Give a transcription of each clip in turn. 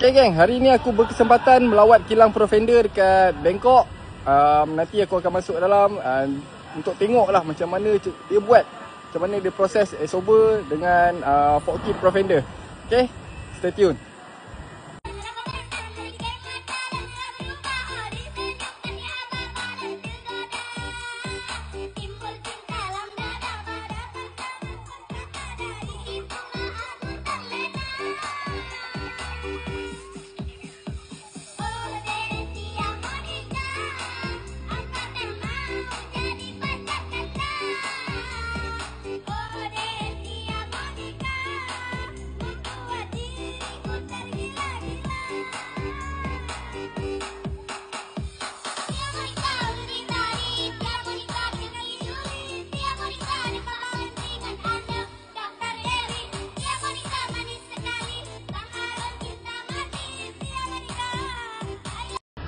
Okay geng, hari ni aku berkesempatan melawat kilang Profender dekat Bangkok. Nanti aku akan masuk dalam untuk tengok lah macam mana dia buat, macam mana dia proses S-over dengan forklift Profender. Okay, stay tune.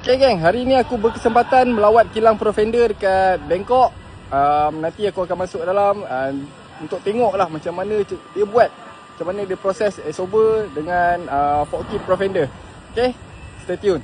Okay geng, hari ni aku berkesempatan melawat kilang Profender dekat Bangkok. Nanti aku akan masuk dalam untuk tengok lah macam mana dia buat, macam mana dia proses S-over dengan forklift Profender. Okay, stay tune.